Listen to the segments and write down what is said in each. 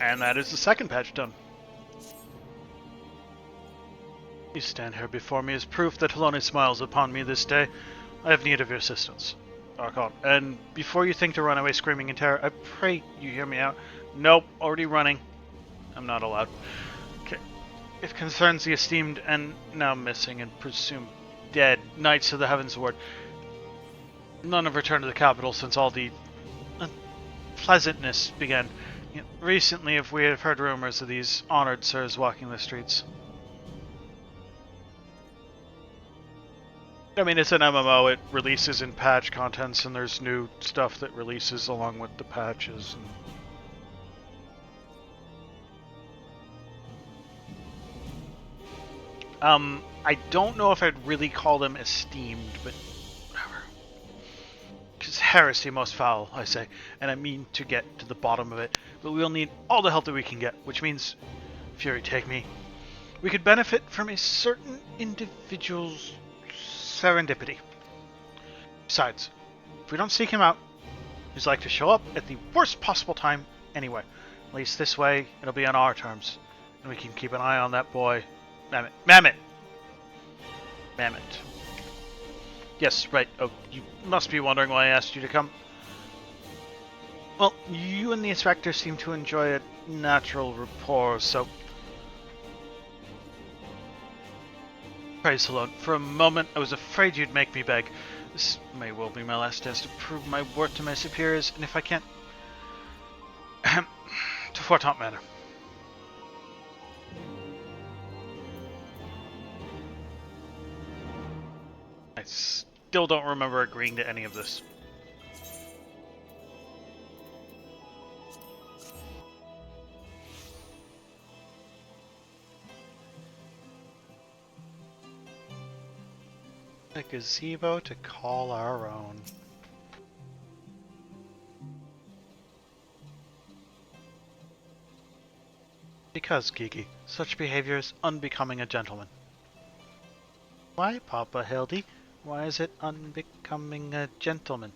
And that is the second patch done. You stand here before me as proof that Helone smiles upon me this day. I have need of your assistance, Archon. And before you think to run away screaming in terror, I pray you hear me out. Nope, already running. I'm not allowed. Okay. It concerns the esteemed and now missing and presumed dead Knights of the Heavensward. None have returned to the capital since all the unpleasantness began. Yet recently, if we have heard rumors of these honored sirs walking the streets. I mean, it's an MMO, it releases in patch contents, and there's new stuff that releases along with the patches. I don't know if I'd really call them esteemed, but whatever. Because heresy most foul, I say, and I mean to get to the bottom of it, but we'll need all the help that we can get, which means, Fury take me, we could benefit from a certain individual's serendipity. Besides, if we don't seek him out, he's like to show up at the worst possible time anyway. At least this way, it'll be on our terms, and we can keep an eye on that boy. Mammoth! Yes, right. Oh, you must be wondering why I asked you to come. Well, you and the inspector seem to enjoy a natural rapport, so... Praise the Lord. For a moment, I was afraid you'd make me beg. This may well be my last chance to prove my worth to my superiors, and if I can't... to Fortaunt Manor. I still don't remember agreeing to any of this. A gazebo to call our own. Because, Gigi, such behavior is unbecoming a gentleman. Why, Papa Hildy? Why is it unbecoming a gentleman?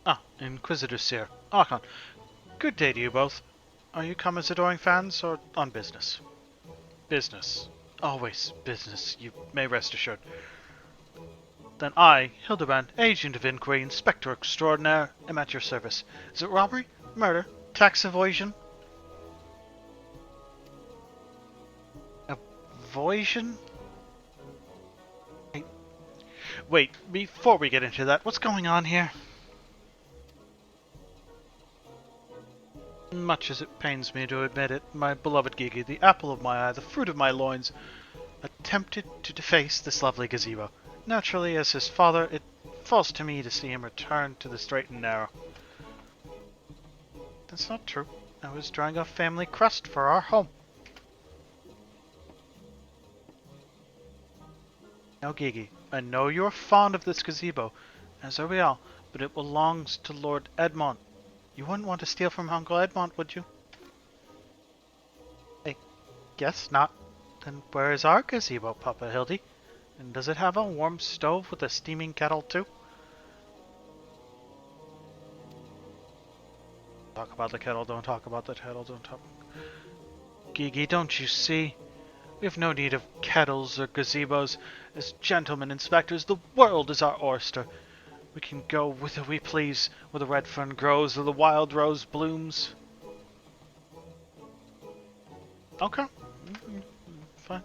Ah, Inquisitor Seer. Archon, good day to you both. Are you come as adoring fans, or on business? Business. Always business, you may rest assured. Then I, Hildibrand, Agent of Inquiry, Inspector Extraordinaire, am at your service. Is it robbery, murder, tax evasion? Evasion? Hey, wait, before we get into that, what's going on here? Much as it pains me to admit it, my beloved Gigi, the apple of my eye, the fruit of my loins, attempted to deface this lovely gazebo. Naturally, as his father, it falls to me to see him return to the straight and narrow. That's not true. I was drawing a family crest for our home. Now, Gigi, I know you're fond of this gazebo, as are we all, but it belongs to Lord Edmond. You wouldn't want to steal from Uncle Edmond, would you? I guess not. Then where is our gazebo, Papa Hildy? And does it have a warm stove with a steaming kettle, too? Talk about the kettle, don't talk about the kettle, don't talk... Gigi, don't you see? We have no need of kettles or gazebos. As gentlemen inspectors, the world is our oyster. We can go whither we please, where the red fern grows or the wild rose blooms. Okay. Fine.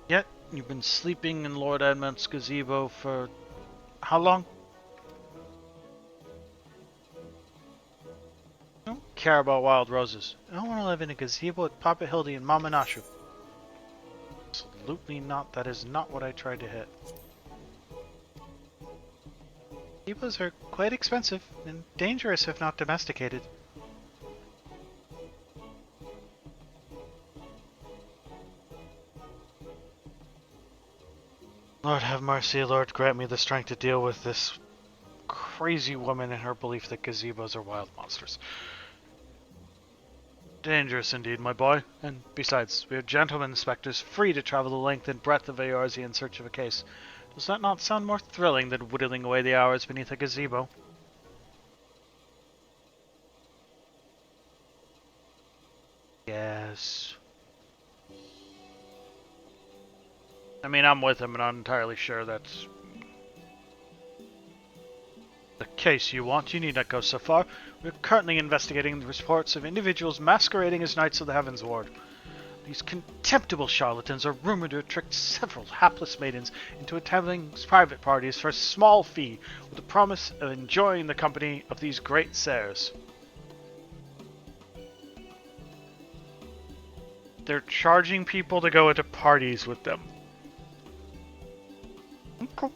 Yet, you've been sleeping in Lord Edmond's gazebo for... how long? I don't care about wild roses. I don't want to live in a gazebo with Papa Hildy and Mama Nashu. Absolutely not. That is not what I tried to hit. Gazebos are quite expensive and dangerous if not domesticated. Lord have mercy, Lord grant me the strength to deal with this crazy woman and her belief that gazebos are wild monsters. Dangerous indeed, my boy. And besides, we are gentlemen inspectors, free to travel the length and breadth of Eorzea in search of a case. Does that not sound more thrilling than whittling away the hours beneath a gazebo? Yes. I mean, I'm with him, and I'm entirely sure that's the case you want. You need not go so far. We're currently investigating the reports of individuals masquerading as Knights of the Heavensward. These contemptible charlatans are rumored to have tricked several hapless maidens into attending private parties for a small fee, with the promise of enjoying the company of these great sirs. They're charging people to go into parties with them. Okay.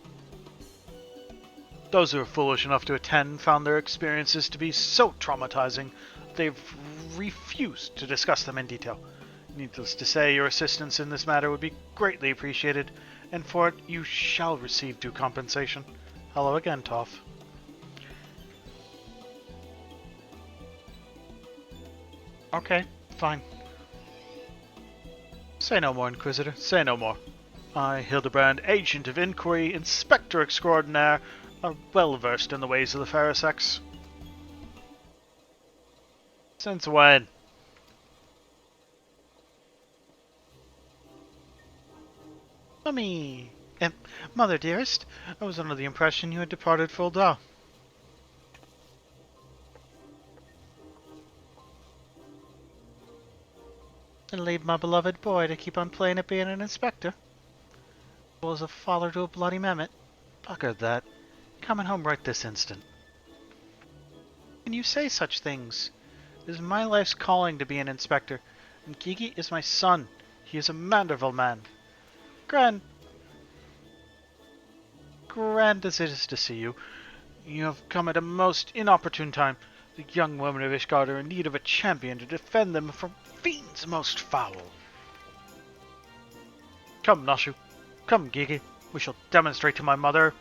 Those who are foolish enough to attend found their experiences to be so traumatizing, they've refused to discuss them in detail. Needless to say, your assistance in this matter would be greatly appreciated, and for it you shall receive due compensation. Hello again, Toph. Okay, fine. Say no more, Inquisitor, say no more. I, Hildibrand, Agent of Inquiry, Inspector Extraordinaire, are well versed in the ways of the fairer sex. Since when? Mummy! Mother dearest, I was under the impression you had departed for Ul'dah. And leave my beloved boy to keep on playing at being an inspector. Was a father to a bloody mammoth. Bugger that. Coming home right this instant. Can you say such things? It is my life's calling to be an inspector, and Gigi is my son. He is a Manderville man. Grand as it is to see you, you have come at a most inopportune time. The young women of Ishgard are in need of a champion to defend them from fiends most foul. Come, Nashu. Come, Gigi. We shall demonstrate to my mother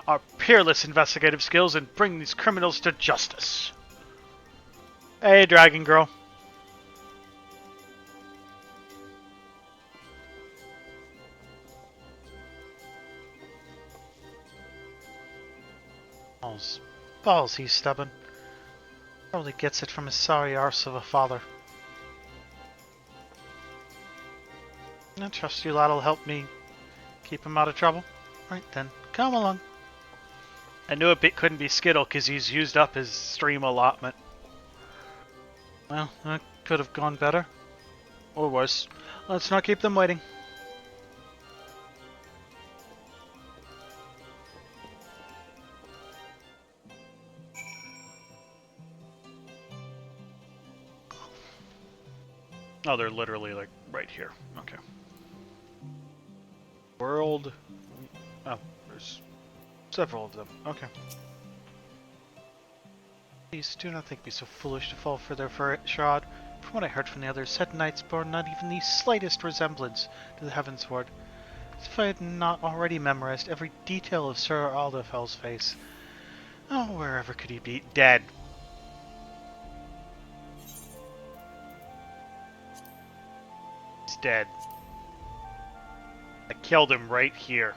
our peerless investigative skills and bring these criminals to justice. Hey, Dragon Girl. Balls, he's stubborn. Probably gets it from his sorry arse of a father. I trust you lad'll help me keep him out of trouble. Right then, come along. I knew it couldn't be Skittle because he's used up his stream allotment. Well, that could have gone better. Or worse. Let's not keep them waiting. Oh, they're literally like right here. Okay. World. Oh, there's several of them. Okay. Please do not think me so foolish to fall for their charade. From what I heard from the others, said knights bore not even the slightest resemblance to the Heavensward. As if I had not already memorized every detail of Sir Aldefell's face. Oh, wherever could he be? Dead. He's dead. I killed him right here.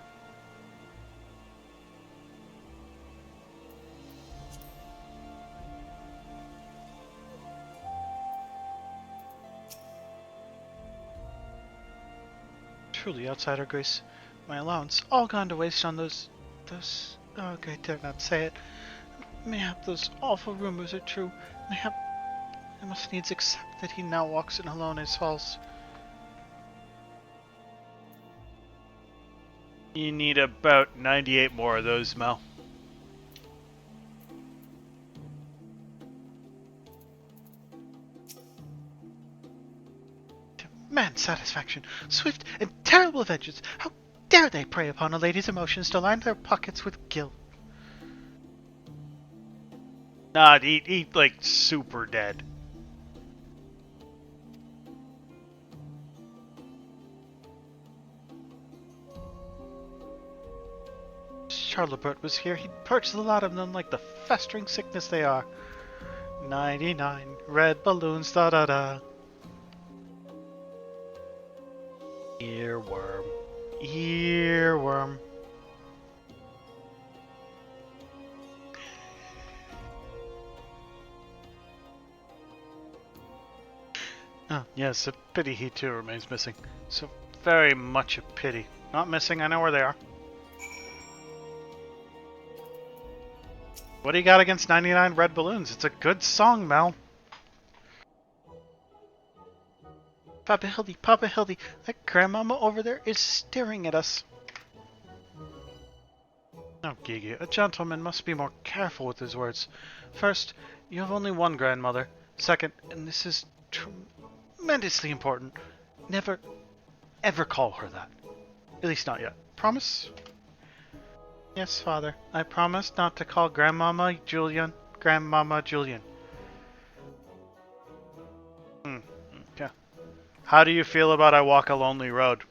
Truly, outsider grace, my allowance all gone to waste on those, oh, okay, I dare not say it. Mayhap those awful rumors are true. Mayhap I must needs accept that he now walks in alone his halls. You need about 98 more of those, Mel. Man's satisfaction, swift and terrible vengeance. How dare they prey upon a lady's emotions to line their pockets with guilt? Nah, he like super dead. Charlebert was here, he'd purge the lot of them like the festering sickness they are. 99 red balloons, da da da. Earworm. Earworm. Oh, yes, a pity he too remains missing. So very much a pity. Not missing, I know where they are. What do you got against 99 red balloons? It's a good song, Mel. Papa Hildy, that grandmama over there is staring at us. Oh, Gigi, a gentleman must be more careful with his words. First, you have only one grandmother. Second, and this is tremendously important, never, ever call her that. At least not yet. Promise? Yes, Father. I promise not to call Grandmama Julian. Okay. How do you feel about I Walk a Lonely Road?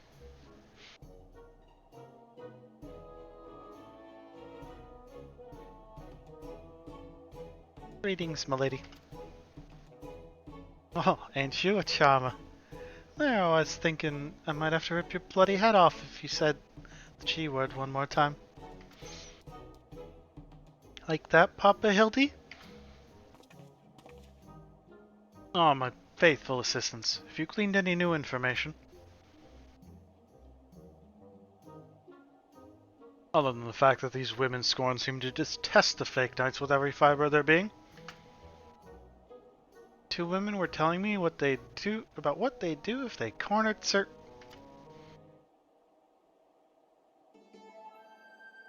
Greetings, milady. Oh, ain't you a charmer? There, I was thinking I might have to rip your bloody head off if you said the G word one more time. Like that, Papa Hildy? Oh, my faithful assistants. Have you gleaned any new information? Other than the fact that these women scorn seem to detest the fake knights with every fiber of their being. Two women were telling me what they do about what they do if they cornered Sir.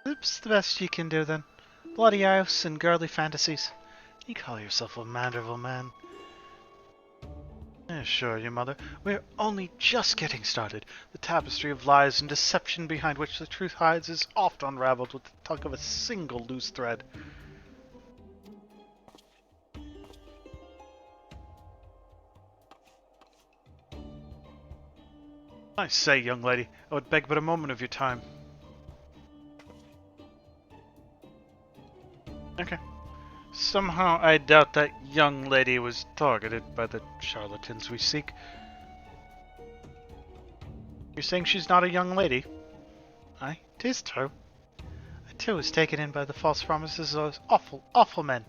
Oops, the best you can do then. Bloody house and girly fantasies. You call yourself a manderville man. I assure you, Mother, we're only just getting started. The tapestry of lies and deception behind which the truth hides is oft unraveled with the tug of a single loose thread. I say, young lady, I would beg but a moment of your time. Okay. Somehow I doubt that young lady was targeted by the charlatans we seek. You're saying she's not a young lady? Aye, 'tis true. I too was taken in by the false promises of those awful men.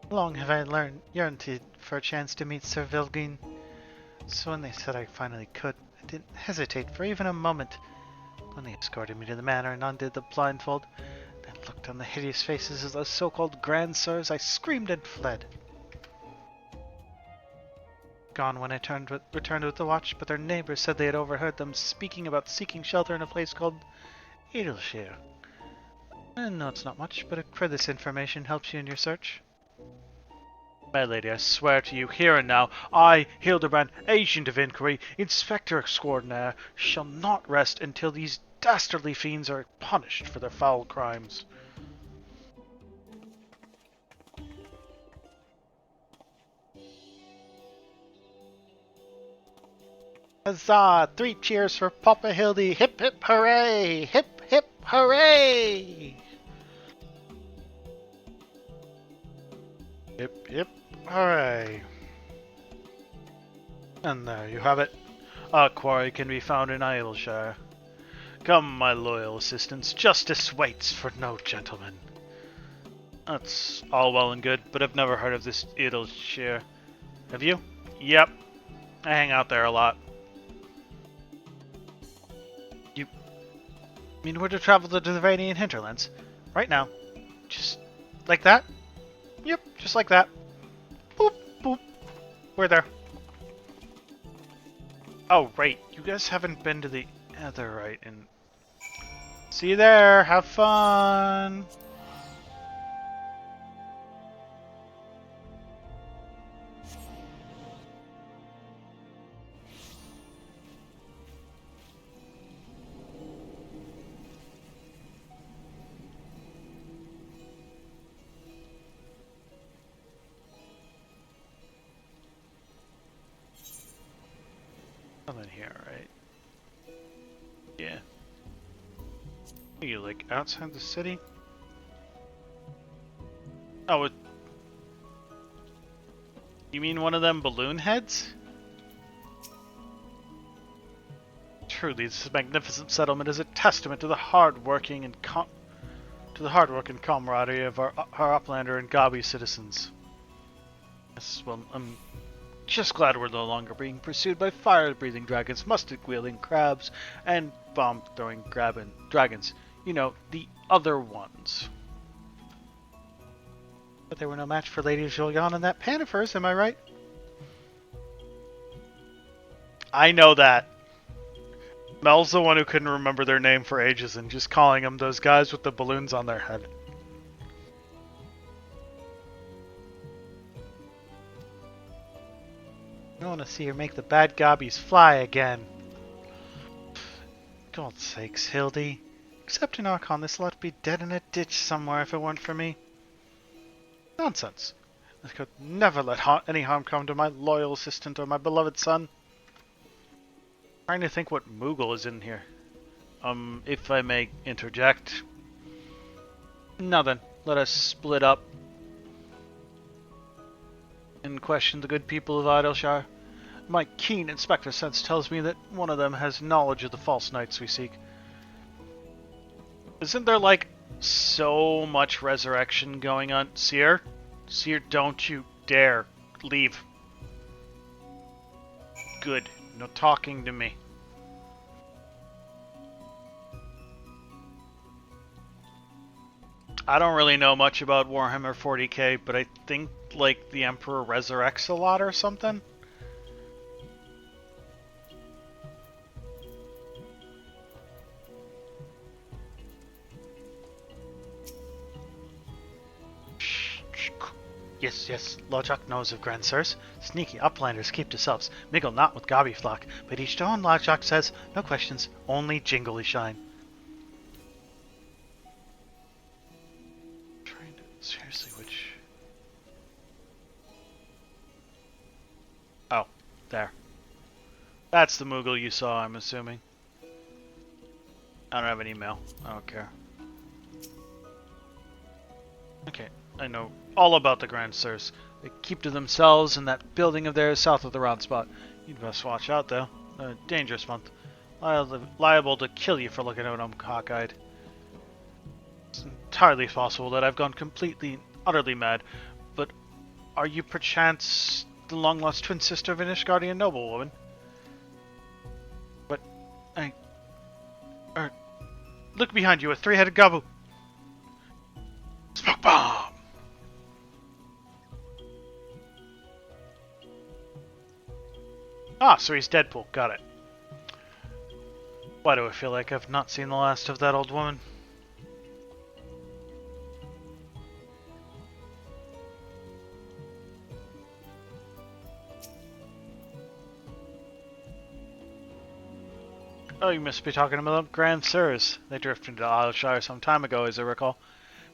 Long have I yearned for a chance to meet Sir Vilgin. So when they said I finally could, I didn't hesitate for even a moment. When they escorted me to the manor and undid the blindfold, then looked on the hideous faces of those so-called grand sirs, I screamed and fled. Gone when I returned with the watch, but their neighbors said they had overheard them speaking about seeking shelter in a place called Edelshire. No, it's not much, but if this information helps you in your search. My lady, I swear to you, here and now, I, Hildibrand, Agent of Inquiry, Inspector Extraordinaire, shall not rest until these dastardly fiends are punished for their foul crimes. Huzzah! 3 cheers for Papa Hildy! Hip hip hooray! Hip hip hooray! Hip hip hooray! And there you have it. Our quarry can be found in Edelshire. Come, my loyal assistants, justice waits for no gentleman. That's all well and good, but I've never heard of this Edelshire. Have you? Yep. I hang out there a lot. You mean we're to travel to the Radiant Hinterlands? Right now. Just like that? Yep, just like that. Boop, boop. We're there. Oh, right. You guys haven't been to the Netherite and... See you there. Have fun. Something here, right? Yeah. Are you like outside the city? Oh, you mean one of them balloon heads? Truly, this magnificent settlement is a testament to the hard work and camaraderie of our Uplander and Gabi citizens. Yes, well, I'm just glad we're no longer being pursued by fire-breathing dragons, musket-wielding crabs, and bomb-throwing dragons. You know, the other ones. But they were no match for Lady Julian and that pan of hers, am I right? I know that. Mel's the one who couldn't remember their name for ages and just calling them those guys with the balloons on their head. I want to see her make the bad gobbies fly again. God's sakes, Hildy. Except in Archon, this lot would be dead in a ditch somewhere if it weren't for me. Nonsense. I could never let any harm come to my loyal assistant or my beloved son. Trying to think what Moogle is in here. If I may interject. Now then, let us split up and question the good people of Idleshire. My keen inspector sense tells me that one of them has knowledge of the false knights we seek. Isn't there, like, so much resurrection going on? Seer? Seer, don't you dare leave. Good. No talking to me. I don't really know much about Warhammer 40k, but I think, like, the Emperor resurrects a lot or something? Yes, Lojack knows of Gransirs. Sneaky uplanders keep to selves, mingle not with Gobby flock, but each to own, Lojack says, no questions, only jingly shine. Seriously, which... Oh, there. That's the Moogle you saw, I'm assuming. I don't have an email. I don't care. Okay, I know all about the Gransirs. They keep to themselves in that building of theirs south of the round spot. You'd best watch out, though. A dangerous month. Liable to kill you for looking at them cockeyed. It's entirely possible that I've gone completely and utterly mad, but are you perchance the long-lost twin sister of an Ishgardian noblewoman? But look behind you, a three-headed Gabu! Smoke bomb! Ah, so he's Deadpool. Got it. Why do I feel like I've not seen the last of that old woman? Oh, you must be talking about Gransirs. They drifted into Isleshire some time ago, as I recall.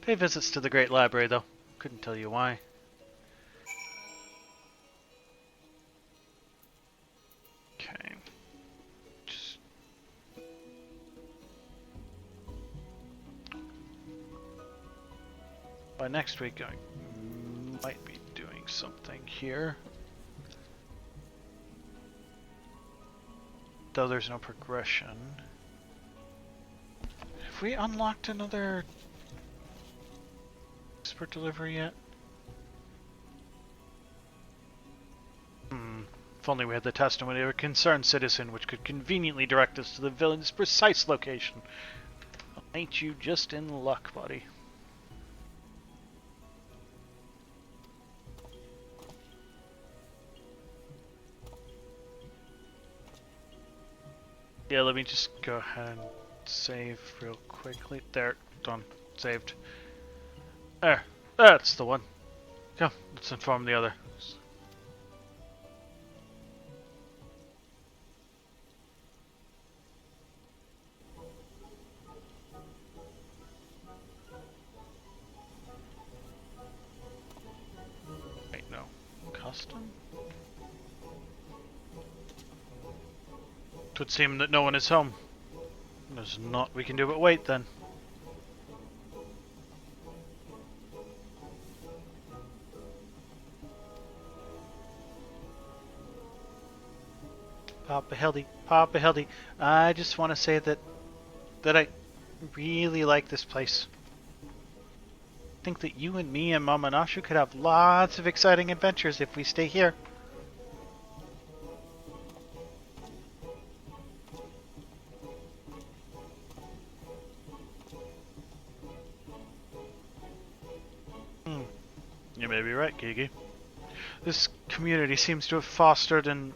Pay visits to the Great Library, though. Couldn't tell you why. Okay. Just... By next week, I might be doing something here. Though there's no progression. Have we unlocked another expert delivery yet? If only we had the testimony of a concerned citizen which could conveniently direct us to the villain's precise location. Well, ain't you just in luck, buddy? Yeah, let me just go ahead and save real quickly. There, done. Saved. There, that's the one. Come, let's inform the others. Wait, no. Custom? It would seem that no one is home. There's not we can do but wait then. Papa Hildy, I just want to say that I really like this place. I think that you and me and Mama Nashu could have lots of exciting adventures if we stay here. You may be right, Gigi. This community seems to have fostered an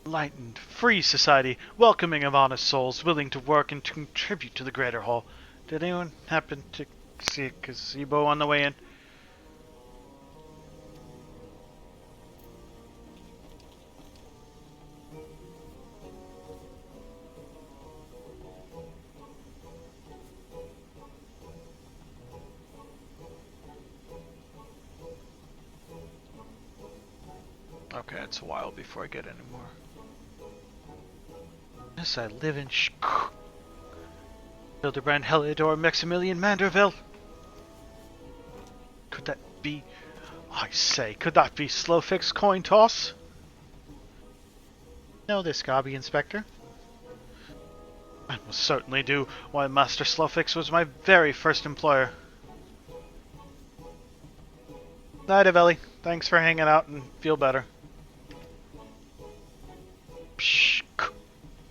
enlightened, free society, welcoming of honest souls, willing to work and to contribute to the greater whole. Did anyone happen to see a gazebo on the way in? Okay, it's a while before I get any more. Yes, I live in Hildibrand, Heliodor, Maximilian Manderville. Could that be... I say, could that be Slowfix coin toss? Know this, Gobby Inspector? I most certainly do. Why, Master Slowfix was my very first employer. Night, Evelly. Thanks for hanging out and feel better.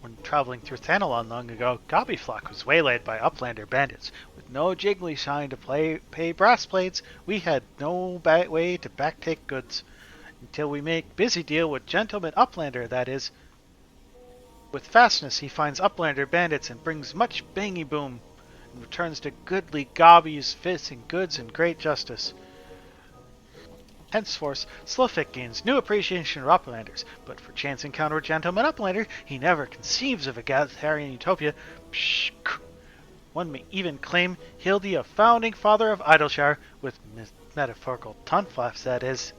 When traveling through Thanalon long ago, Gobbyflock was waylaid by Uplander bandits. With no jiggly shine to pay brass blades, we had no way to backtake goods. Until we make busy deal with Gentleman Uplander, that is. With fastness he finds Uplander bandits and brings much bangy boom, and returns to goodly Gobby's fists and goods and great justice. Henceforth, Slowfix gains new appreciation of Uplanders, but for chance encounter with Gentleman Uplander, he never conceives of a egalitarian utopia. One may even claim Hildy a founding father of Idleshire, with metaphorical tongue-flaps, that is.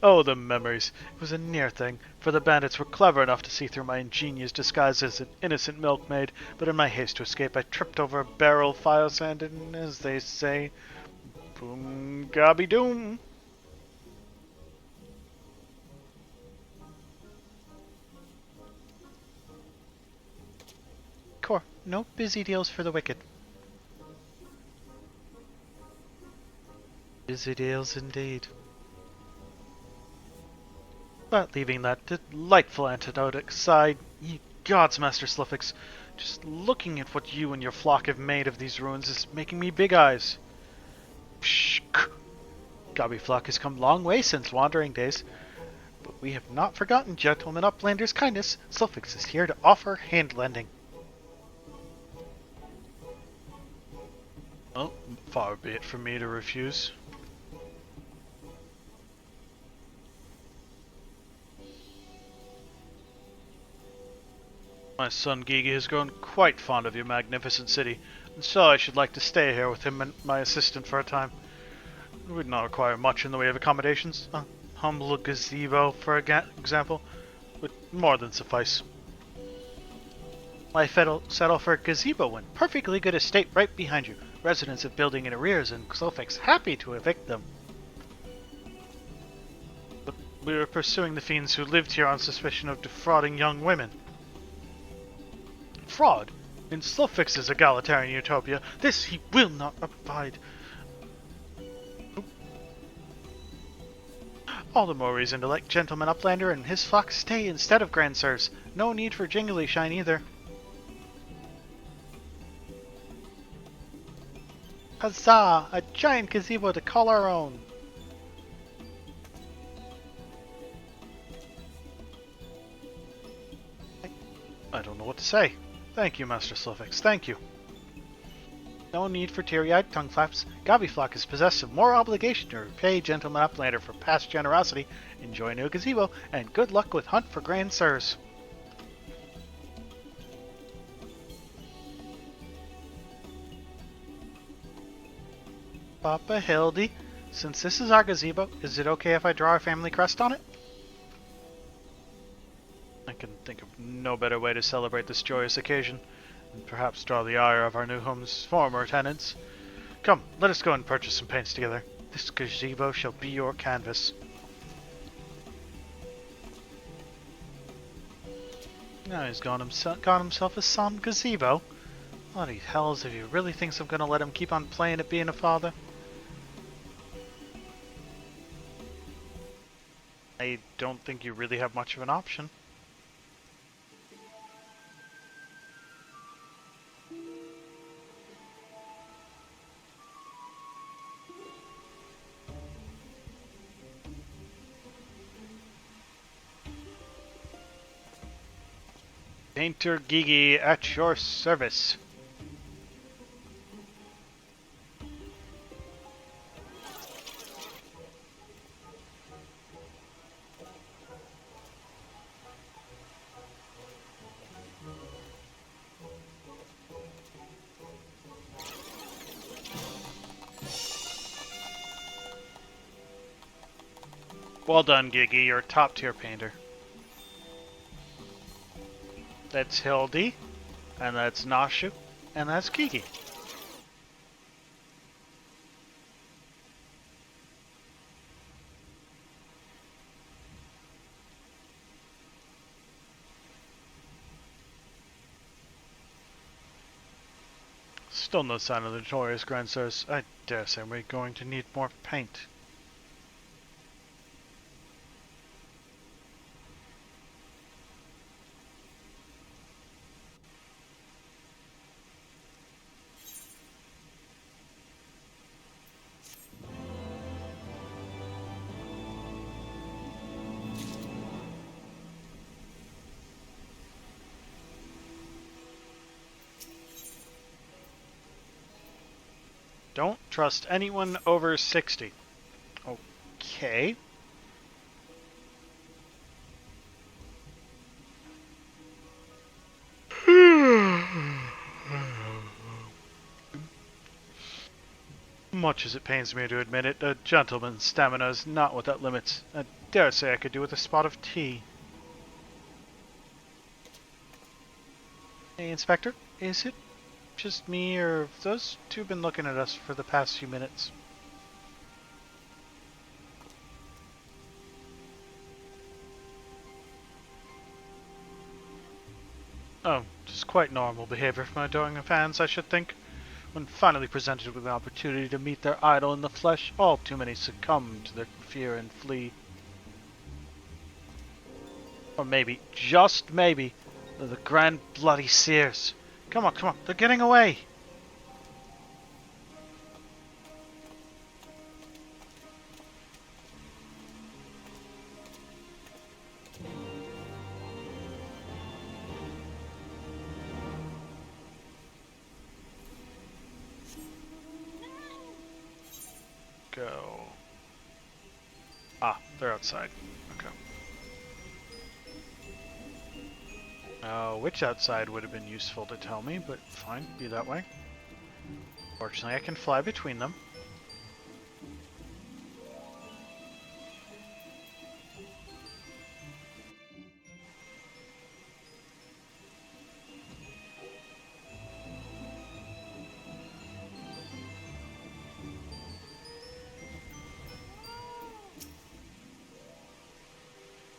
Oh, the memories. It was a near thing, for the bandits were clever enough to see through my ingenious disguise as an innocent milkmaid, but in my haste to escape I tripped over a barrel of fire sand and, as they say, boom gobby doom. Core, no busy deals for the wicked. Busy deals indeed. But leaving that delightful anecdote aside, ye gods, Master Slowfix, just looking at what you and your flock have made of these ruins is making me big eyes. Gobbyflock has come long way since wandering days, but we have not forgotten Gentleman Uplander's kindness. Slowfix is here to offer hand-lending. Well, far be it from me to refuse. My son Gigi has grown quite fond of your magnificent city, and so I should like to stay here with him and my assistant for a time. It would not require much in the way of accommodations. A humble gazebo, for example, would more than suffice. My settle for a gazebo in perfectly good estate right behind you. Residents of building in arrears, and Slowfix happy to evict them. But we were pursuing the fiends who lived here on suspicion of defrauding young women. Fraud in Slowfix's egalitarian utopia. This he will not abide. All the more reason to let Gentleman Uplander and his flock stay instead of Grand Sirs. No need for jingly shine either. Huzzah! A giant gazebo to call our own! I don't know what to say. Thank you, Master Slowfix, thank you. No need for teary-eyed tongue flaps. Gobbyflock is possessed of more obligation to repay Gentleman Uplander for past generosity. Enjoy new gazebo, and good luck with hunt for Grand Sirs. Papa Hildy, since this is our gazebo, is it okay if I draw our family crest on it? I can think of no better way to celebrate this joyous occasion, and perhaps draw the ire of our new home's former tenants. Come, let us go and purchase some paints together. This gazebo shall be your canvas. Now he's got himself a son gazebo. Bloody hells, if he really thinks I'm gonna let him keep on playing at being a father. I don't think you really have much of an option. Painter Gigi at your service. Well done, Gigi. You're a top-tier painter. That's Hildy, and that's Nashu, and that's Gigi. Still no sign of the notorious Grandsirs. I dare say we're going to need more paint. Don't trust anyone over 60. Okay. Much as it pains me to admit it, a gentleman's stamina is not without limits. I dare say I could do with a spot of tea. Hey, Inspector, is it just me, or have those two been looking at us for the past few minutes? Oh, just quite normal behavior from adoring fans, I should think. When finally presented with an opportunity to meet their idol in the flesh, all too many succumb to their fear and flee. Or maybe, just maybe, they're the grand bloody seers. Come on, they're getting away! Go. Ah, they're outside. Okay. Which outside would have been useful to tell me, but fine, be that way. Fortunately, I can fly between them.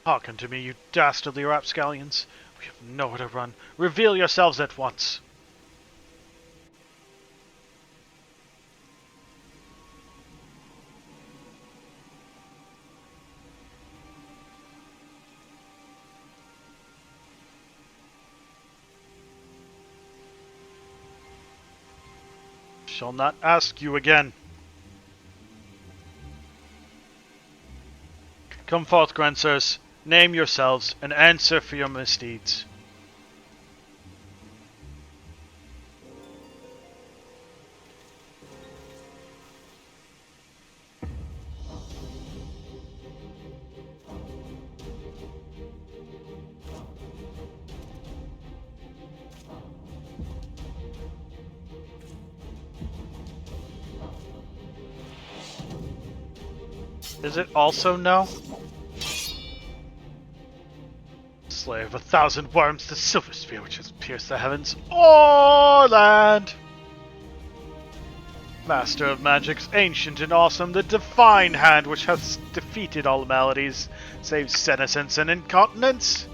Hearken to me, you dastardly rapscallions. We have nowhere to run. Reveal yourselves at once. Shall not ask you again. Come forth, Grandsirs. Name yourselves and answer for your misdeeds. Is it also no? Slayer of 1,000 worms, the silver spear which has pierced the heavens, or land! Master of Magic's ancient and awesome, the divine hand which hath defeated all maladies, save senescence and incontinence.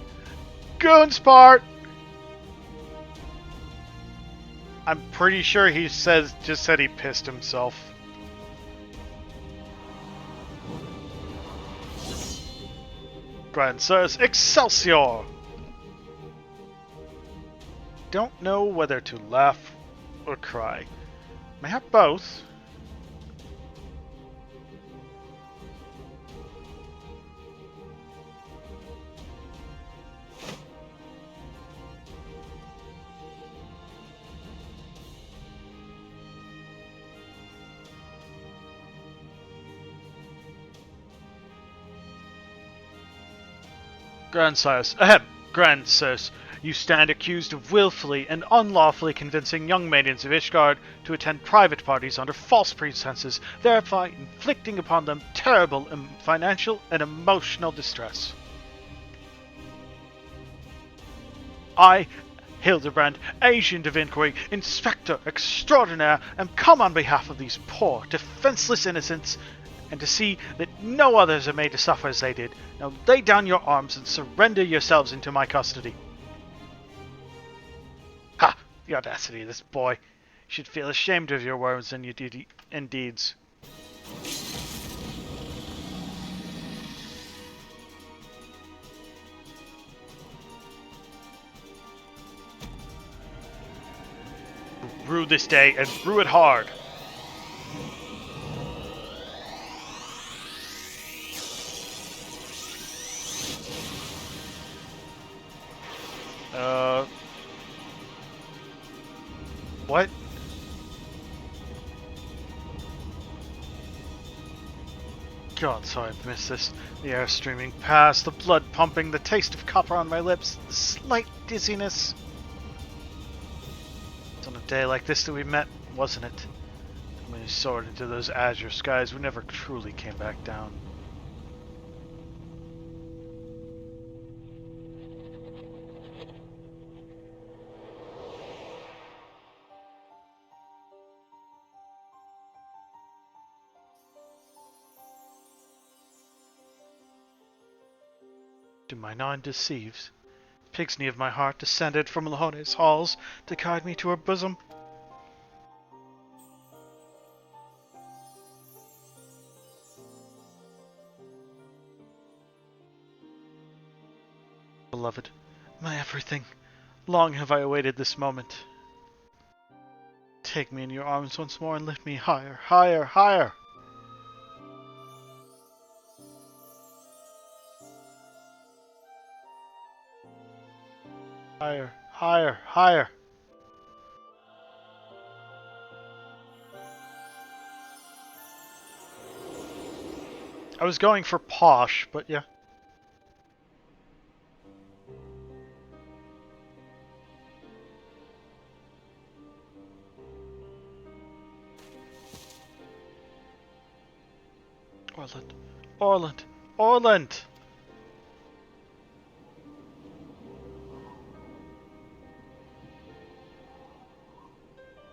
Goon's part! I'm pretty sure he just said he pissed himself. Grand Sirs, Excelsior! Don't know whether to laugh or cry. May I have both? Grandsires, Grandsires, you stand accused of willfully and unlawfully convincing young maidens of Ishgard to attend private parties under false pretenses, thereby inflicting upon them terrible financial and emotional distress. I, Hildibrand, agent of inquiry, inspector extraordinaire, am come on behalf of these poor, defenseless innocents, and to see that no others are made to suffer as they did. Now lay down your arms and surrender yourselves into my custody. Ha! The audacity of this boy. You should feel ashamed of your words and your deeds. Rue this day and rue it hard. What? God, sorry I've missed this. The air streaming past, the blood pumping, the taste of copper on my lips, the slight dizziness. It's on a day like this that we met, wasn't it? When we soared into those azure skies, we never truly came back down. Do my mind deceives? Pigsney of my heart descended from Lahone's halls to guide me to her bosom. Beloved, my everything, long have I awaited this moment. Take me in your arms once more and lift me higher, higher, higher! Higher, higher, higher! I was going for posh, but yeah. Orland, Orland, Orland!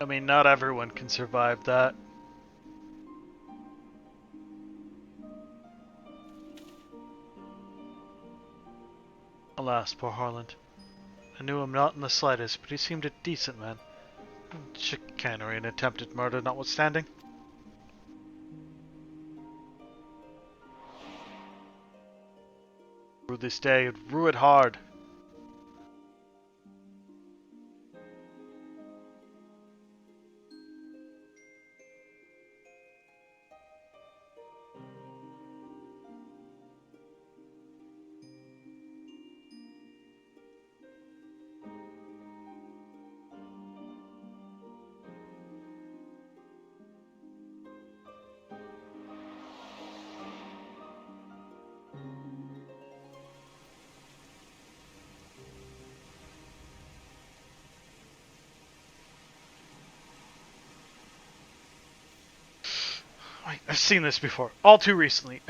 I mean, not everyone can survive that. Alas, poor Harland. I knew him not in the slightest, but he seemed a decent man. Chicanery and attempted murder notwithstanding. Rue this day and rue it hard. I've seen this before, all too recently.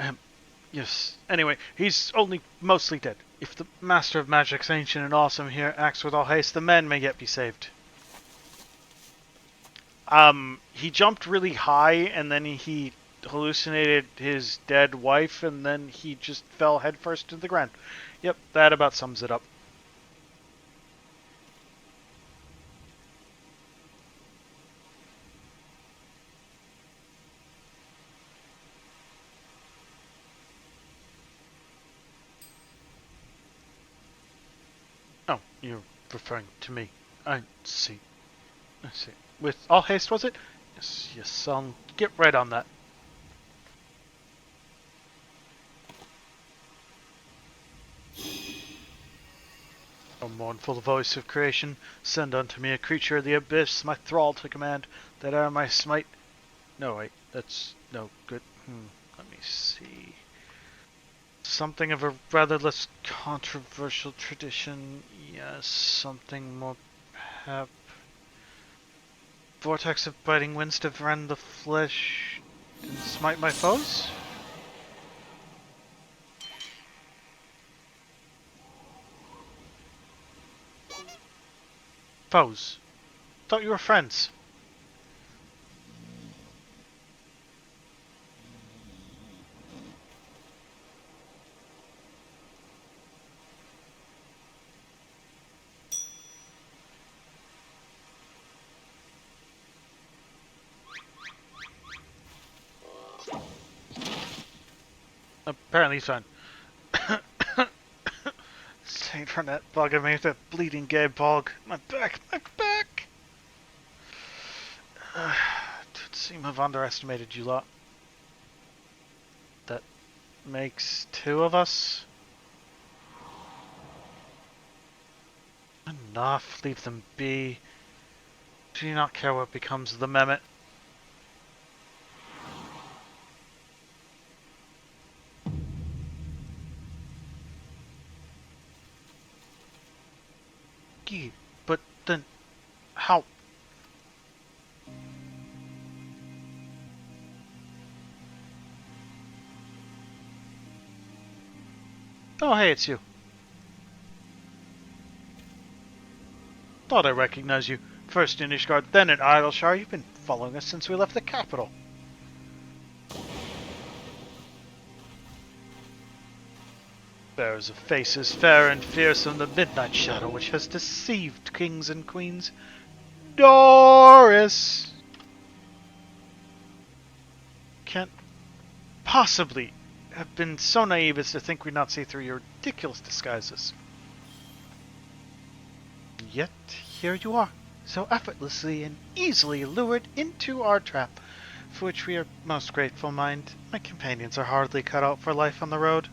Yes. Anyway, he's only mostly dead. If the Master of Magic's ancient and awesome here acts with all haste, the men may yet be saved. He jumped really high, and then he hallucinated his dead wife, and then he just fell headfirst to the ground. Yep, that about sums it up. Oh, you're referring to me. I see. I see. With all haste, was it? Yes, yes, I'll get right on that. O mournful voice of creation, send unto me a creature of the abyss, my thrall to command, that ere my smite... No, wait, that's no good. Let me see. Something of a rather less controversial tradition. Yes, something more vortex of biting winds to rend the flesh and smite my foes? Foes. Thought you were friends. Apparently he's fine. Saint Fernet bugging me with that bleeding gay bog. My back, my back! Don't seem to have underestimated you lot. That makes two of us. Enough, leave them be. Do you not care what becomes of the Mehmet? But then, how? Oh, hey, it's you. Thought I recognized you. First in Ishgard, then in Idleshire. You've been following us since we left the capital. Bearers of faces fair and fearsome, the midnight shadow which has deceived kings and queens. Doris! Can't possibly have been so naive as to think we'd not see through your ridiculous disguises. Yet here you are, so effortlessly and easily lured into our trap, for which we are most grateful, mind. My companions are hardly cut out for life on the road.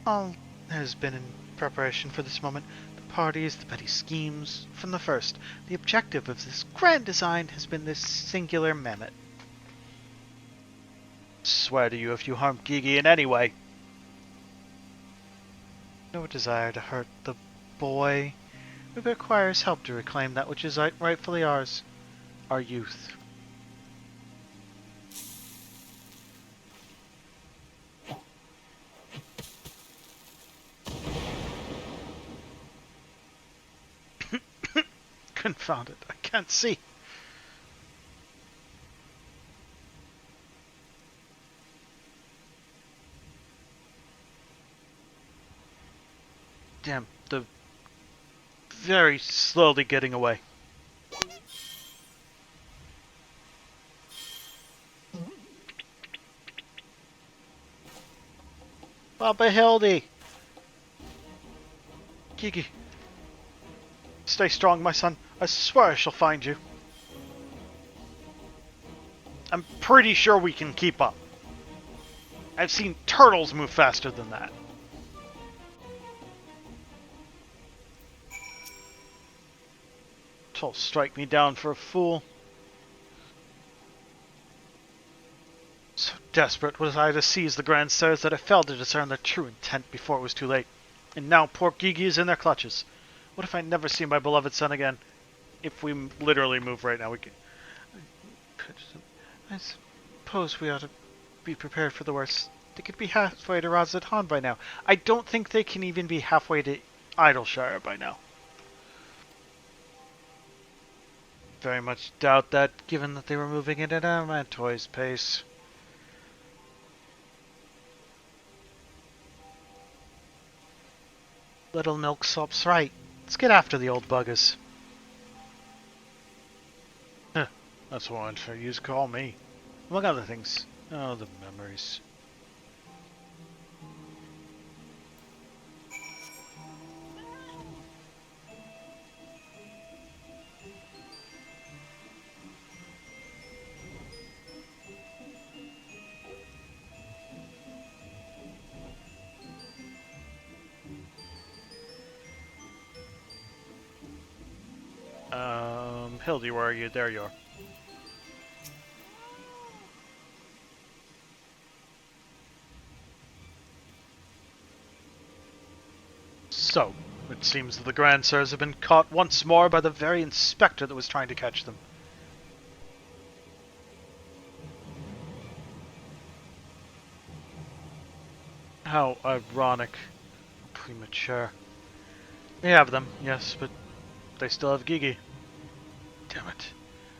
All has been in preparation for this moment. The parties, the petty schemes, from the first. The objective of this grand design has been this singular Mehmet. Swear to you if you harm Gigi in any way. No desire to hurt the boy. It requires help to reclaim that which is rightfully ours. Our youth. Confound it, I can't see. Damn, the very slowly getting away. Papa Hildy! Gigi. Stay strong, my son. I swear I shall find you. I'm pretty sure we can keep up. I've seen turtles move faster than that. She'll strike me down for a fool. So desperate was I to seize the Grand Sirs that I failed to discern their true intent before it was too late. And now poor Gigi is in their clutches. What if I never see my beloved son again? If we literally move right now, we can... I suppose we ought to be prepared for the worst. They could be halfway to Razadhan by now. I don't think they can even be halfway to Idleshire by now. very much doubt that, given that they were moving it at Amantoy's pace. Little Milksop's right. Let's get after the old buggers. Huh, that's what I'm sure you used to call me. Among other things. Oh, the memories. Hildy, where are you? There you are. So, it seems that the Grand Sirs have been caught once more by the very inspector that was trying to catch them. How ironic. Premature. They have them, yes, but they still have Gigi. Damn it.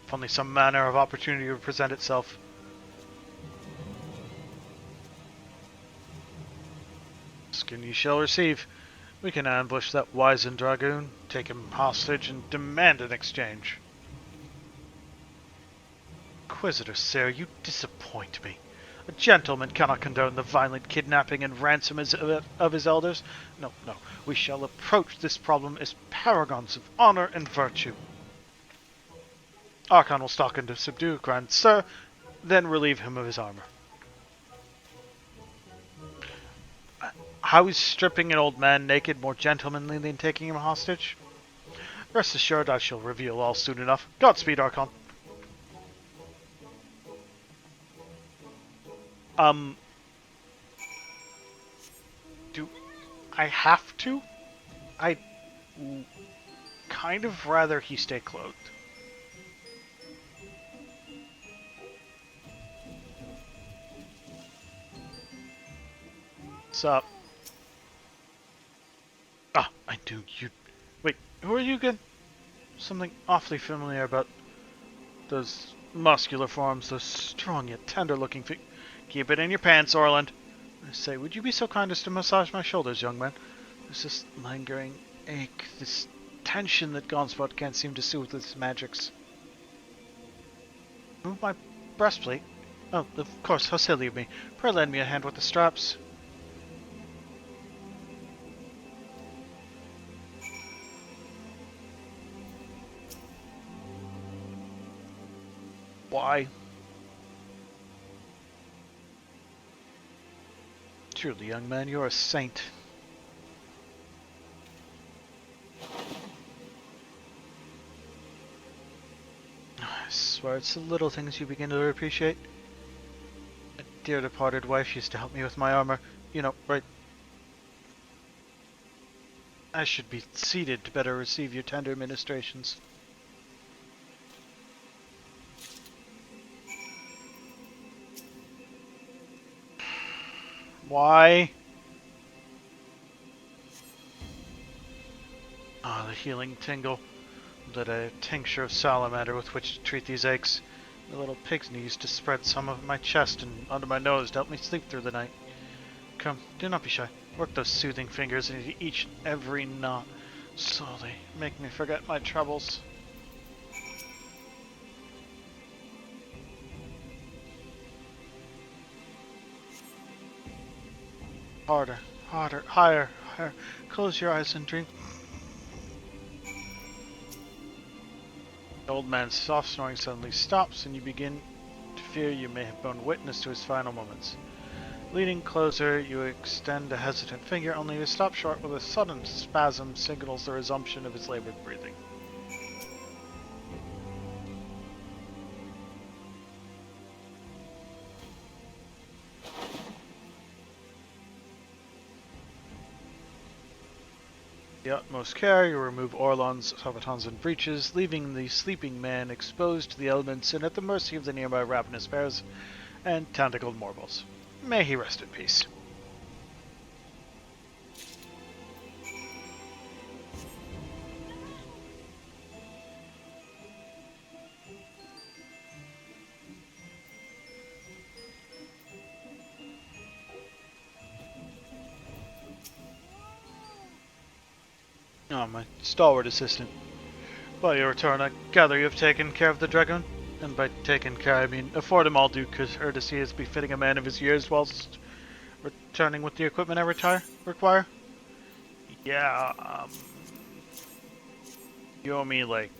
If only some manner of opportunity would present itself. Skin ye shall receive. We can ambush that wizened dragoon, take him hostage, and demand an exchange. Inquisitor, sir, you disappoint me. A gentleman cannot condone the violent kidnapping and ransom of his elders. No, no, we shall approach this problem as paragons of honor and virtue. Archon will stalk and subdue Grand Sir, then relieve him of his armor. How is stripping an old man naked more gentlemanly than taking him hostage? Rest assured I shall reveal all soon enough. Godspeed, Archon. Do I have to? I kind of rather he stay clothed. Sup? Ah, I do. You. Wait, who are you again? Something awfully familiar about those muscular forms, those strong yet tender-looking feet. Keep it in your pants, Orland. I say, would you be so kind as to massage my shoulders, young man? There's this lingering ache, this tension that Gonspot can't seem to soothe with his magics. Move my breastplate? Oh, of course, how silly of me. Pray lend me a hand with the straps. Why? Truly, young man, you're a saint. I swear it's the little things you begin to appreciate. A dear departed wife used to help me with my armor. You know, right. I should be seated to better receive your tender ministrations. Why? Ah, the healing tingle. That a tincture of salamander with which to treat these aches. The little pig's knee used to spread some of my chest and under my nose to help me sleep through the night. Come, do not be shy. Work those soothing fingers into each and every knot. Slowly, make me forget my troubles. Harder, harder, higher, higher. Close your eyes and dream. The old man's soft snoring suddenly stops, and you begin to fear you may have borne witness to his final moments. Leaning closer, you extend a hesitant finger, only to stop short with a sudden spasm signals the resumption of his labored breathing. The utmost care, you remove Orlon's sabatons and breeches, leaving the sleeping man exposed to the elements and at the mercy of the nearby ravenous bears and tentacled morbals. May he rest in peace. Oh, my stalwart assistant. By your return, I gather you have taken care of the dragoon? And by taken care, I mean afford him all due courtesy as befitting a man of his years whilst returning with the equipment I require? Yeah, you owe me, like,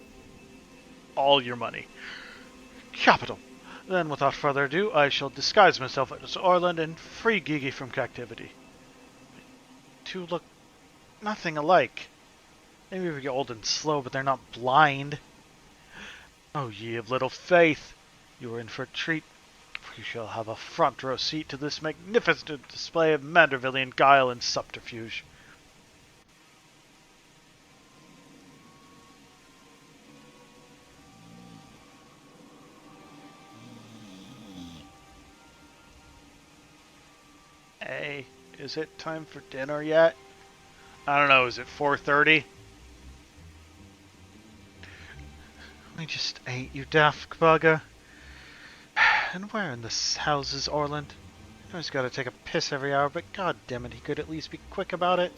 all your money. Capital. Then, without further ado, I shall disguise myself as Orland and free Gigi from captivity. Two look nothing alike. Maybe we get old and slow, but they're not blind. Oh, ye of little faith! You are in for a treat, for you shall have a front row seat to this magnificent display of Mandervillian guile and subterfuge. Hey, is it time for dinner yet? I don't know, is it 4:30? We just ate, you daft bugger. And where in this house is Orland? I always gotta take a piss every hour, but god damn it, he could at least be quick about it.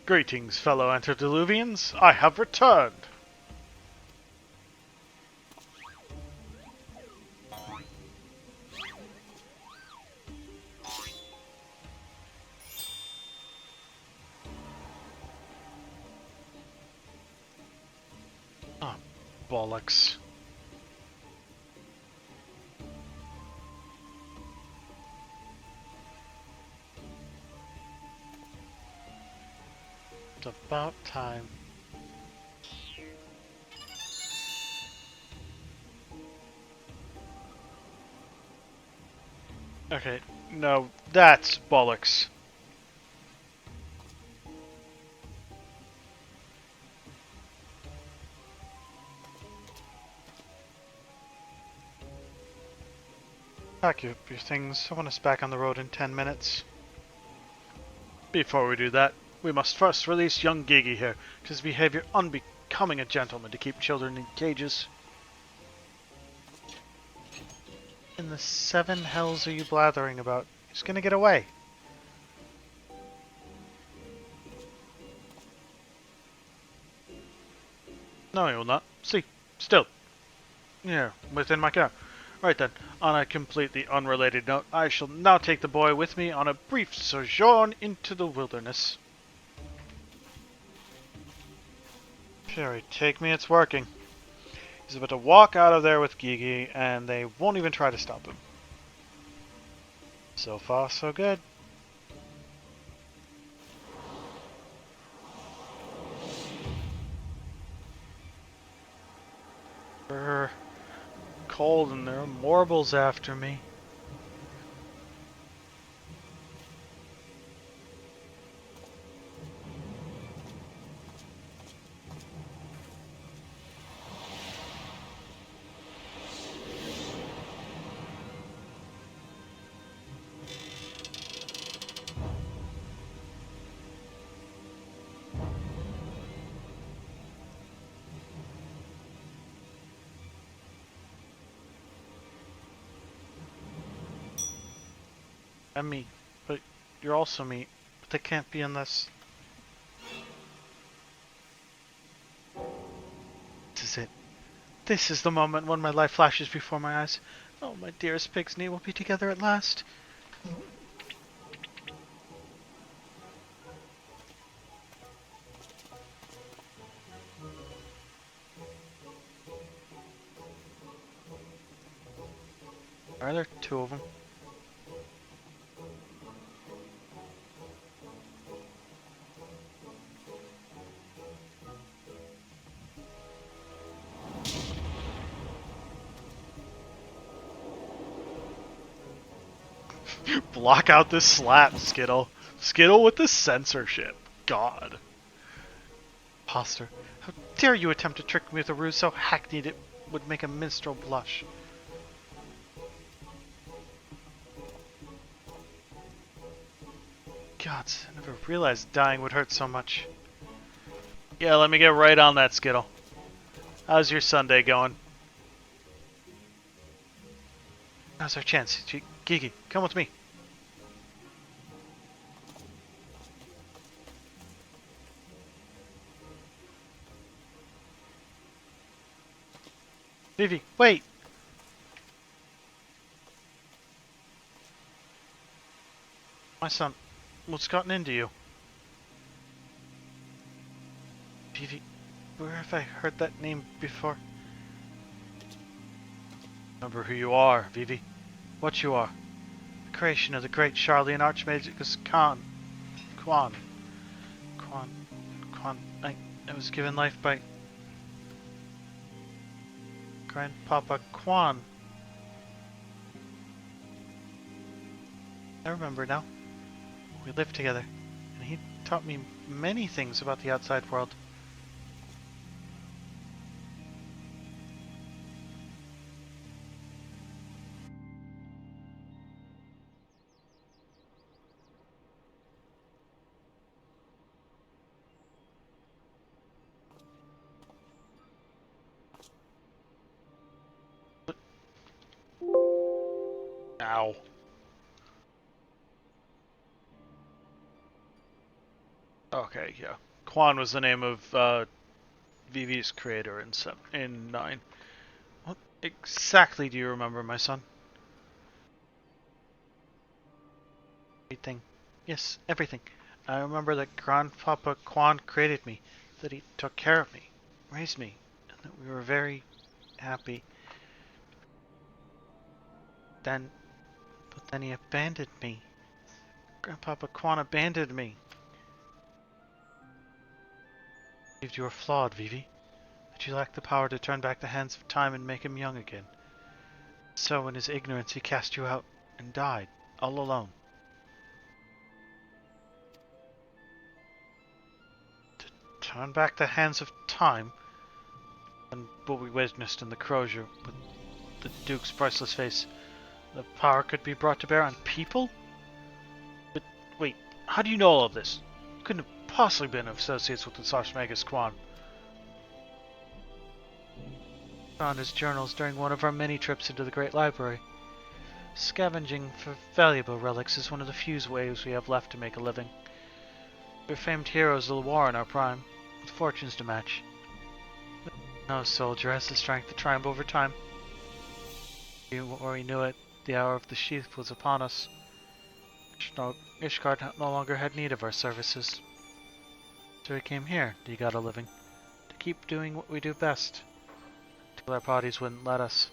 Greetings, fellow antediluvians. I have returned. Oh, bollocks. It's about time. Okay, no, that's bollocks. Pack your things. I want us back on the road in 10 minutes. Before we do that, we must first release young Gigi here, 'tis behavior unbecoming a gentleman to keep children in cages. In the seven hells are you blathering about? He's gonna get away. No, he will not. See, still. Yeah, within my care. Right then, on a completely unrelated note, I shall now take the boy with me on a brief sojourn into the wilderness. Sherry, take me, it's working. He's about to walk out of there with Gigi, and they won't even try to stop him. So far, so good. Brr. Cold and there are morbles after me. I'm me, but you're also me. But they can't be unless... This is it. This is the moment when my life flashes before my eyes. Oh, my dearest pig's knee will be together at last. Are there two of them? Block out this slap, Skittle. Skittle with the censorship. God. Imposter. How dare you attempt to trick me with a ruse so hackneyed it would make a minstrel blush. Gods, I never realized dying would hurt so much. Yeah, let me get right on that, Skittle. How's your Sunday going? Now's our chance. Gigi, come with me. Vivi, wait! My son, what's gotten into you? Vivi, where have I heard that name before? Remember who you are, Vivi. What you are. The creation of the great Charlian Archmagus Khan. Quan. I was given life by Grandpapa Quan. I remember now. We lived together, and he taught me many things about the outside world. Ow. Okay, yeah. Quan was the name of Vivi's creator in 9. What exactly do you remember, my son? Everything. Yes, everything. I remember that Grandpapa Quan created me, that he took care of me, raised me, and that we were very happy. But then he abandoned me. Grandpapa Quan abandoned me. I believed you were flawed, Vivi. That you lacked the power to turn back the hands of time and make him young again. So in his ignorance he cast you out and died, all alone. To turn back the hands of time? And what we witnessed in the Crozier with the Duke's priceless face, the power could be brought to bear on people? But wait, how do you know all of this? You couldn't have possibly been associates with the Archmagus Quan. Found his journals during one of our many trips into the Great Library. Scavenging for valuable relics is one of the few ways we have left to make a living. We're famed heroes of the war in our prime, with fortunes to match. No soldier has the strength to triumph over time. Before we knew it, the hour of the sheath was upon us. Ishgard no longer had need of our services. So we came here, to get a living, to keep doing what we do best, till our bodies wouldn't let us.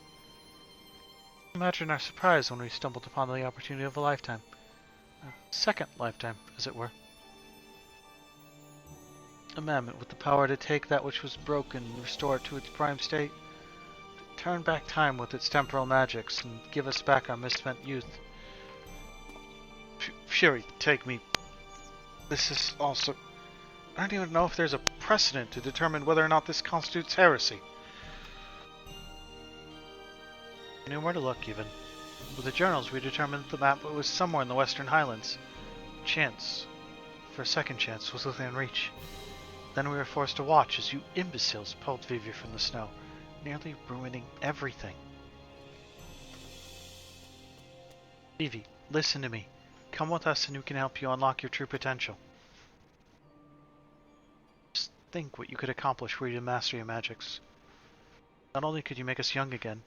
Imagine our surprise when we stumbled upon the opportunity of a lifetime. A second lifetime, as it were. A mammoth with the power to take that which was broken and restore it to its prime state. To turn back time with its temporal magics and give us back our misspent youth. Fury, take me. This is also... I don't even know if there's a precedent to determine whether or not this constitutes heresy. We knew where to look, even. With the journals, we determined that the map was somewhere in the Western Highlands. Chance, for a second chance, was within reach. Then we were forced to watch as you imbeciles pulled Vivi from the snow, nearly ruining everything. Vivi, listen to me. Come with us and we can help you unlock your true potential. Just think what you could accomplish were you to master your magics. Not only could you make us young again,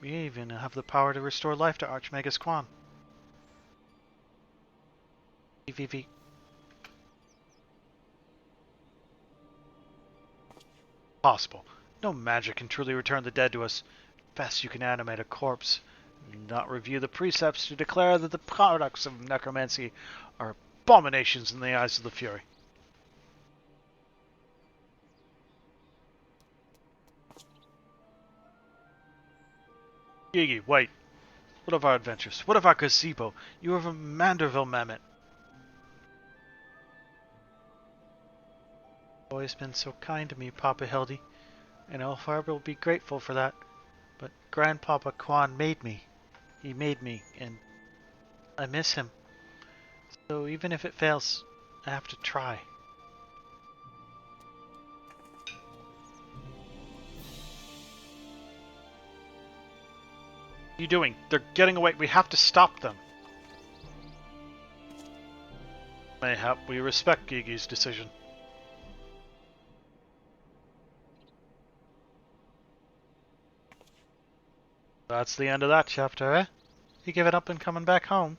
we even have the power to restore life to Archmagus Quan. Vivi. Possible. No magic can truly return the dead to us. Best you can animate a corpse. Not review the precepts to declare that the products of necromancy are abominations in the eyes of the Fury. Gigi, wait. What of our adventures? What of our gazebo? You are from Manderville, Mammoth. Always been so kind to me, Papa Hildy. And Elphar will be grateful for that. But Grandpapa Quan made me. He made me, and I miss him. So even if it fails, I have to try. What are you doing? They're getting away. We have to stop them. Mayhap we respect Gigi's decision. That's the end of that chapter, eh? You give it up and coming back home?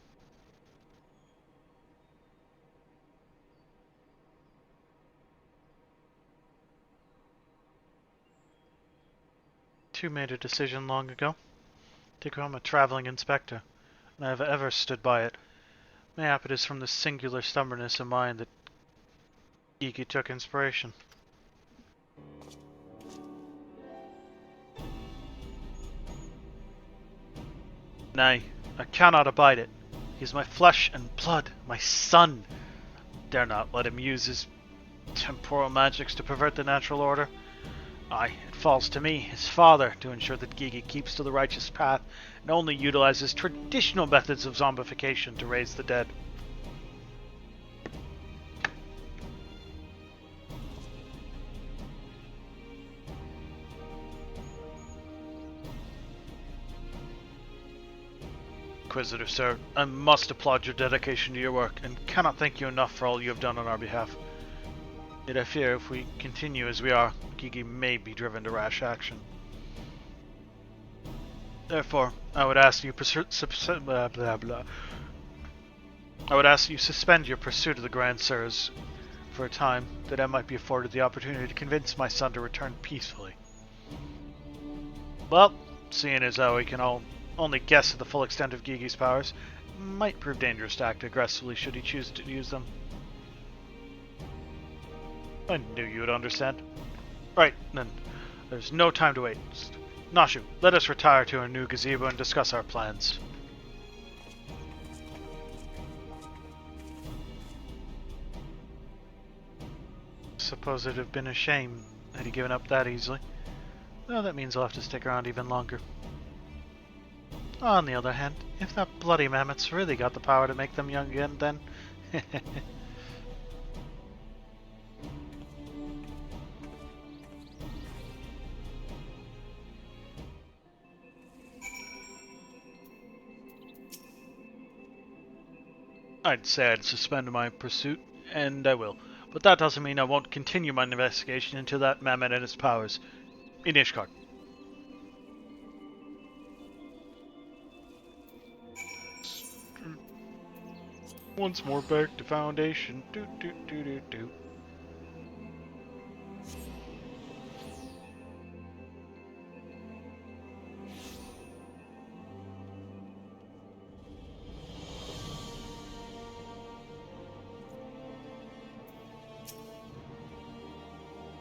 Two made a decision long ago. To become a traveling inspector, and I have ever stood by it. Mayhap it is from the singular stubbornness of mind that Gigi took inspiration. Nay, I cannot abide it. He is my flesh and blood, my son. Dare not let him use his temporal magics to pervert the natural order. Aye, it falls to me, his father, to ensure that Gigi keeps to the righteous path and only utilizes traditional methods of zombification to raise the dead. Inquisitor, sir, I must applaud your dedication to your work, and cannot thank you enough for all you have done on our behalf. Yet I fear if we continue as we are, Gigi may be driven to rash action. Therefore, I would ask you suspend your pursuit of the Grand Sirs for a time, that I might be afforded the opportunity to convince my son to return peacefully. Well, seeing as how we can only guess at the full extent of Gigi's powers, it might prove dangerous to act aggressively should he choose to use them. I knew you would understand. Right, then. There's no time to wait. Nashu, let us retire to our new gazebo and discuss our plans. Suppose it'd have been a shame had he given up that easily. Well, that means I'll have to stick around even longer. On the other hand, if that bloody mammoth's really got the power to make them young again, then... I'd say I'd suspend my pursuit, and I will. But that doesn't mean I won't continue my investigation into that mammoth and its powers. In Ishgard. Once more back to Foundation. Do.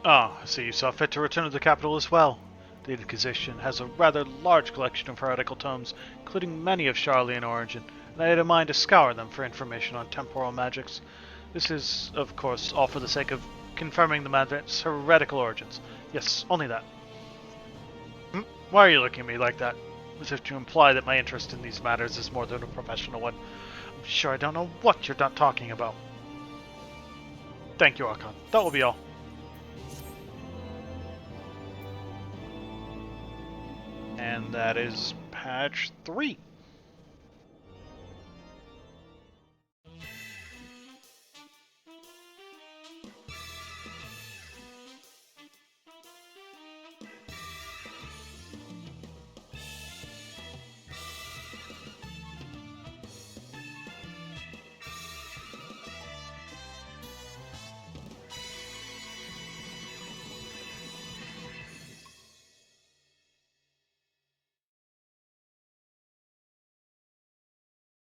Ah, I see you saw fit to return to the capital as well. The Inquisition has a rather large collection of heretical tomes, including many of Charlian origin, and I had in mind to scour them for information on temporal magics. This is, of course, all for the sake of confirming the magic's heretical origins. Yes, only that. Why are you looking at me like that? As if to imply that my interest in these matters is more than a professional one. I'm sure I don't know what you're not talking about. Thank you, Archon. That will be all. And that is patch 3.